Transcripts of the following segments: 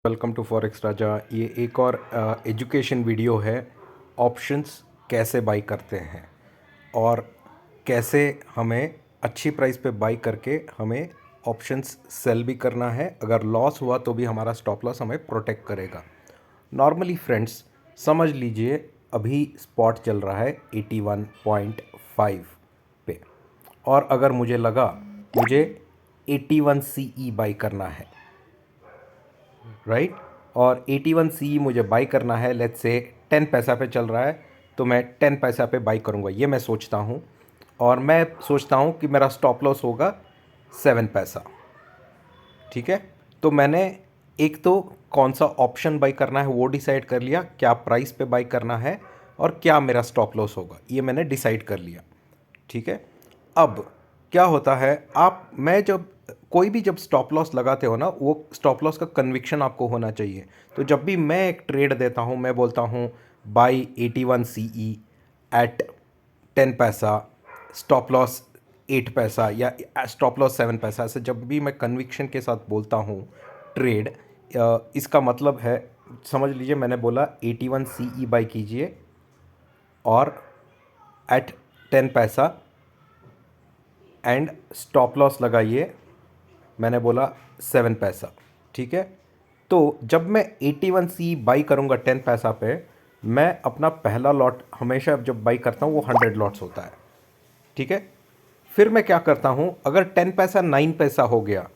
Welcome to forex राजा। ये एक और एजुकेशन वीडियो है। ऑप्शंस कैसे बाई करते हैं और कैसे हमें अच्छी प्राइस पे बाई करके हमें ऑप्शंस सेल भी करना है। अगर लॉस हुआ तो भी हमारा स्टॉप लॉस हमें प्रोटेक्ट करेगा। नॉर्मली फ्रेंड्स समझ लीजिए अभी स्पॉट चल रहा है 81.5 पे, और अगर मुझे लगा मुझे 81 CE बाई करना है, राइट, और 81 CE मुझे बाई करना है, लेट्स से 10 पैसा पे चल रहा है तो मैं 10 पैसा पे बाई करूँगा, ये मैं सोचता हूँ। और मैं सोचता हूँ कि मेरा स्टॉप लॉस होगा 7 पैसा। ठीक है, तो मैंने एक तो कौन सा ऑप्शन बाई करना है वो डिसाइड कर लिया, क्या प्राइस पे बाई करना है और क्या मेरा स्टॉप लॉस होगा, ये मैंने डिसाइड कर लिया। ठीक है, अब क्या होता है, मैं जब कोई भी जब स्टॉप लॉस लगाते हो ना, वो स्टॉप लॉस का कन्विक्शन आपको होना चाहिए। तो जब भी मैं एक ट्रेड देता हूँ मैं बोलता हूँ बाई 81 CE एट 10 पैसा, स्टॉप लॉस 8 पैसा या स्टॉप लॉस 7 पैसा। ऐसे जब भी मैं कन्विक्शन के साथ बोलता हूँ ट्रेड, इसका मतलब है, समझ लीजिए मैंने बोला 81 CE बाई कीजिए और एट 10 पैसा एंड स्टॉप लॉस लगाइए, मैंने बोला 7 पैसा। ठीक है, तो जब मैं 81 CE बाई करूँगा 10 पैसा पे, मैं अपना पहला लॉट हमेशा जब बाई करता हूँ वो 100 लॉट्स होता है। ठीक है, फिर मैं क्या करता हूँ, अगर 10 पैसा 9 पैसा हो गया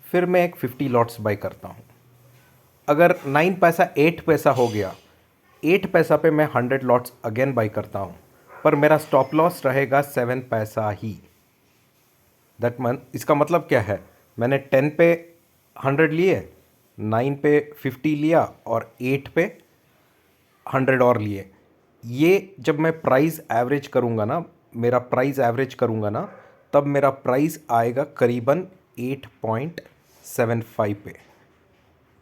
फिर मैं एक 50 लॉट्स बाई करता हूँ। अगर 9 पैसा 8 पैसा हो गया, 8 पैसा पे मैं 100 लॉट्स अगेन बाई करता हूँ, पर मेरा स्टॉप लॉस रहेगा 7 पैसा ही। इसका मतलब क्या है, मैंने 10 पे 100 लिए, 9 पे 50 लिया और 8 पे 100 और लिए। ये जब मैं प्राइस एवरेज करूँगा ना, मेरा प्राइस एवरेज करूँगा ना, तब मेरा प्राइस आएगा करीबन 8.75 पे।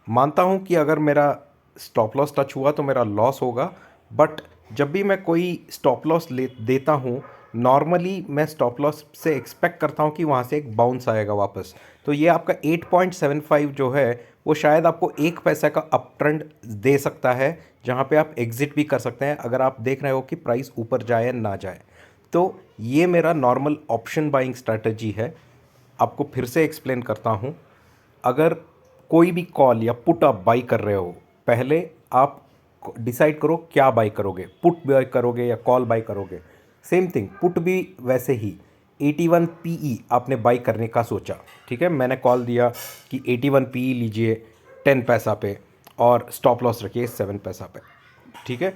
मानता हूँ कि अगर मेरा स्टॉप लॉस टच हुआ तो मेरा लॉस होगा, बट जब भी मैं कोई स्टॉप लॉस ले देता हूँ, नॉर्मली मैं स्टॉप लॉस से एक्सपेक्ट करता हूँ कि वहाँ से एक बाउंस आएगा वापस। तो ये आपका 8.75 जो है वो शायद आपको 1 पैसा का अप ट्रेंड दे सकता है, जहाँ पे आप एग्ज़िट भी कर सकते हैं अगर आप देख रहे हो कि प्राइस ऊपर जाए या ना जाए। तो ये मेरा नॉर्मल ऑप्शन बाइंग स्ट्रैटेजी है। आपको फिर से एक्सप्लेन करता हूँ। अगर कोई भी कॉल या पुट आप बाई कर रहे हो, पहले आप डिसाइड करो क्या बाई करोगे, पुट बाई करोगे या कॉल बाई करोगे। सेम थिंग पुट भी वैसे ही 81 PE आपने बाई करने का सोचा, ठीक है, मैंने कॉल दिया कि 81 PE लीजिए 10 पैसा पे और स्टॉप लॉस रखिए 7 पैसा पे। ठीक है,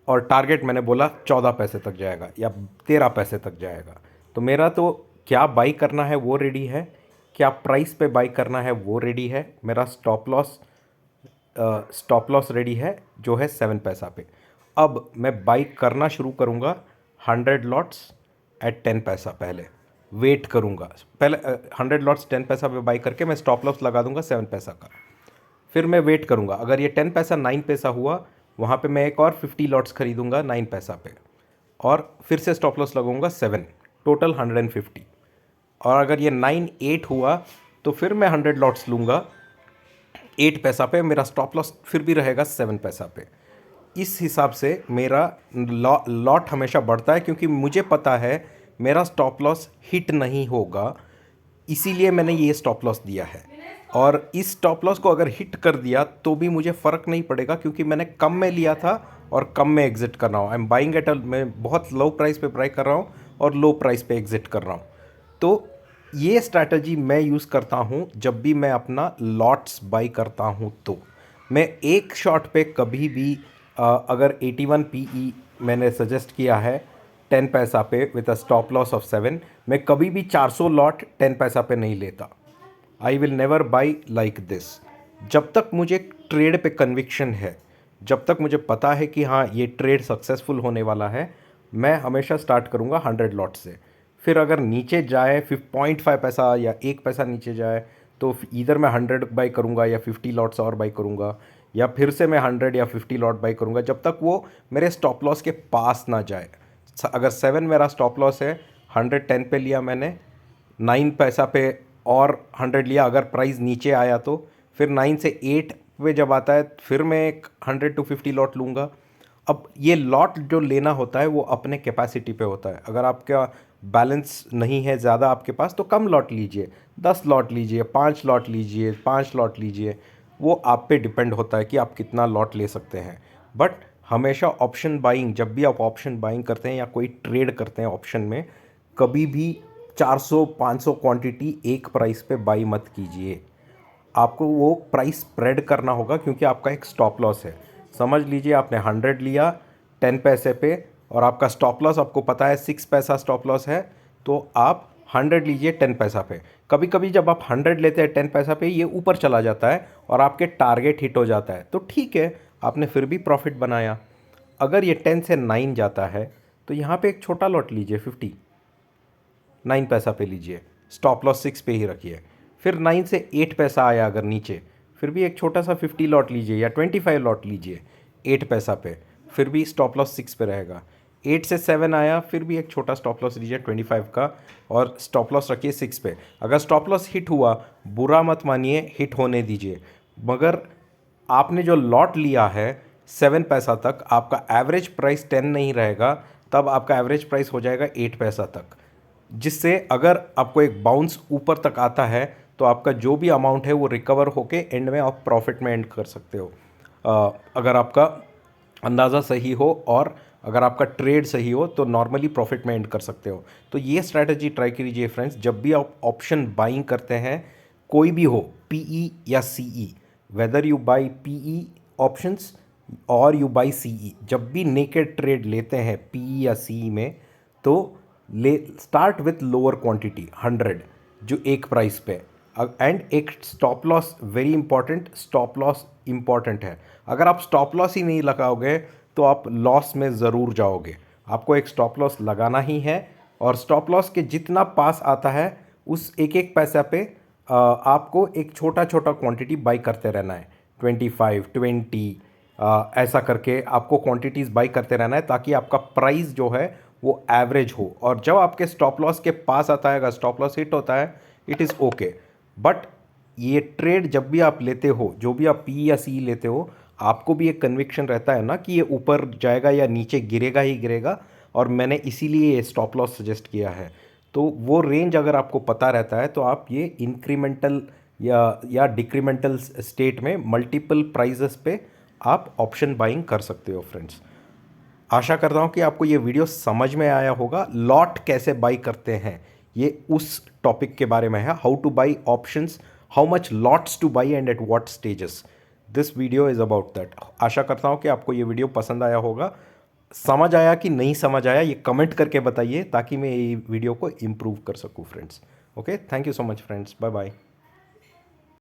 और टारगेट मैंने बोला 14 पैसे तक जाएगा या 13 पैसे तक जाएगा। तो मेरा तो क्या बाई करना है वो रेडी है, क्या प्राइस पे बाई करना है वो रेडी है, मेरा स्टॉप लॉस रेडी है जो है 7 पैसा पे। अब मैं बाई करना शुरू करूँगा 100 लॉट्स एट 10 पैसा। पहले वेट करूँगा, पहले 100 लॉट्स 10 पैसा पे बाई करके मैं स्टॉप लॉस लगा दूंगा 7 पैसा का। फिर मैं वेट करूँगा, अगर ये 10 पैसा 9 पैसा हुआ, वहाँ पे मैं एक और 50 लॉट्स खरीदूँगा 9 पैसा पे और फिर से स्टॉप लॉस लगाऊंगा 7, टोटल 150। और अगर ये 9-8 हुआ तो फिर मैं 100 लॉट्स लूँगा 8 पैसा पे, मेरा स्टॉप लॉस फिर भी रहेगा 7 पैसा पे। इस हिसाब से मेरा लॉट हमेशा बढ़ता है, क्योंकि मुझे पता है मेरा स्टॉप लॉस हिट नहीं होगा, इसीलिए मैंने ये स्टॉप लॉस दिया है। और इस स्टॉप लॉस को अगर हिट कर दिया तो भी मुझे फ़र्क नहीं पड़ेगा, क्योंकि मैंने कम में लिया था और कम में एग्जिट कर रहा हूँ। आई एम बाइंग एट मैं बहुत लो प्राइस पे बाई कर रहा हूँ और लो प्राइस पे एग्जिट कर रहा हूँ। तो ये स्ट्रैटेजी मैं यूज़ करता हूँ जब भी मैं अपना लॉट्स बाई करता हूँ। तो मैं एक शॉट पे कभी भी अगर 81 PE मैंने सजेस्ट किया है 10 पैसा पे with a stop loss of 7, मैं कभी भी 400 लॉट 10 पैसा पे नहीं लेता। I will never by like this. जब तक मुझे ट्रेड पे कन्विक्शन है, जब तक मुझे पता है कि हाँ ये ट्रेड सक्सेसफुल होने वाला है, मैं हमेशा स्टार्ट करूँगा 100 लॉट से। फिर अगर नीचे जाए 0.5 पैसा या 1 पैसा नीचे जाए तो इधर मैं 100 बाई करूँगा या 50 लॉट्स और बाई करूँगा, या फिर से मैं 100 या 50 लॉट बाई करूँगा जब तक वो मेरे स्टॉप लॉस के पास ना जाए। अगर 7 मेरा स्टॉप लॉस है, 110 पे लिया मैंने, 9 पैसा पे और 100 लिया, अगर प्राइस नीचे आया तो फिर 9 से पे जब आता है फिर मैं एक 100 to 50 लॉट लूँगा। अब ये लॉट जो लेना होता है वो अपने कैपेसिटी पे होता है। अगर आपका बैलेंस नहीं है ज़्यादा आपके पास तो कम लॉट लीजिए, 10 लॉट लीजिए, 5 लॉट लीजिए, 5 लॉट लीजिए, वो आप पे डिपेंड होता है कि आप कितना लॉट ले सकते हैं। बट हमेशा ऑप्शन बाइंग, जब भी आप ऑप्शन बाइंग करते हैं या कोई ट्रेड करते हैं ऑप्शन में, कभी भी 400-500 क्वांटिटी एक प्राइस पे बाई मत कीजिए। आपको वो प्राइस स्प्रेड करना होगा क्योंकि आपका एक स्टॉप लॉस है। समझ लीजिए आपने 100 लिया 10 पैसे पे और आपका स्टॉप लॉस आपको पता है 6 पैसा स्टॉप लॉस है, तो आप 100 लीजिए 10 पैसा पे। कभी कभी जब आप 100 लेते हैं 10 पैसा पे ये ऊपर चला जाता है और आपके टारगेट हिट हो जाता है, तो ठीक है, आपने फिर भी प्रॉफिट बनाया। अगर ये 10 से 9 जाता है तो यहाँ पे एक छोटा लॉट लीजिए 50, 9 पैसा पे लीजिए, स्टॉप लॉस 6 पे ही रखिए। फिर 9 से 8 पैसा आया अगर नीचे, फिर भी एक छोटा सा 50 लॉट लीजिए या 25 लॉट लीजिए 8 पैसा पे, फिर भी स्टॉप लॉस 6 पे रहेगा। 8 से 7 आया, फिर भी एक छोटा स्टॉप लॉस लीजिए 25 का और स्टॉप लॉस रखिए 6 पे। अगर स्टॉप लॉस हिट हुआ, बुरा मत मानिए, हिट होने दीजिए। मगर आपने जो लॉट लिया है 7 पैसा तक, आपका एवरेज प्राइस 10 नहीं रहेगा, तब आपका एवरेज प्राइस हो जाएगा 8 पैसा तक, जिससे अगर आपको एक बाउंस ऊपर तक आता है तो आपका जो भी अमाउंट है वो रिकवर होके एंड में आप प्रॉफिट में एंड कर सकते हो। अगर आपका अंदाज़ा सही हो और अगर आपका ट्रेड सही हो तो नॉर्मली प्रॉफिट में एंड कर सकते हो। तो ये स्ट्रैटेजी ट्राई कीजिए फ्रेंड्स, जब भी आप ऑप्शन बाइंग करते हैं, कोई भी हो, पीई या CE, whether you buy PE options और यू बाई सीई, जब भी नेकेड ट्रेड लेते हैं पीई या सीई में, तो ले स्टार्ट विथ लोअर क्वांटिटी 100 जो एक प्राइस पे, एंड एक stop loss, very important, stop loss important है। अगर आप स्टॉप लॉस ही नहीं लगाओगे तो आप लॉस में ज़रूर जाओगे। आपको एक स्टॉप लॉस लगाना ही है और स्टॉप लॉस के जितना पास आता है उस एक एक पैसा पे आपको एक छोटा छोटा क्वांटिटी बाई करते रहना है, 25, 20 ऐसा करके आपको क्वांटिटीज़ बाई करते रहना है ताकि आपका प्राइस जो है वो एवरेज हो। और जब आपके स्टॉप लॉस के पास आता है, अगर स्टॉप लॉस हिट होता है, इट इज़ ओके। बट ये ट्रेड जब भी आप लेते हो, जो भी आप पी या सी लेते हो, आपको भी एक कन्विक्शन रहता है ना कि ये ऊपर जाएगा या नीचे गिरेगा ही गिरेगा, और मैंने इसीलिए ये स्टॉप लॉस सजेस्ट किया है। तो वो रेंज अगर आपको पता रहता है तो आप ये इंक्रीमेंटल या डिक्रीमेंटल स्टेट में मल्टीपल प्राइजेस पे आप ऑप्शन बाइंग कर सकते हो फ्रेंड्स। आशा करता हूँ कि आपको ये वीडियो समझ में आया होगा। लॉट कैसे बाई करते हैं ये उस टॉपिक के बारे में है, how to buy options, how much lots to buy and at what stages. This video is about that. आशा करता हूँ कि आपको ये वीडियो पसंद आया होगा। समझ आया कि नहीं समझ आया ये कमेंट करके बताइए ताकि मैं ये वीडियो को इम्प्रूव कर सकूँ friends. Okay, thank you so much friends, bye bye.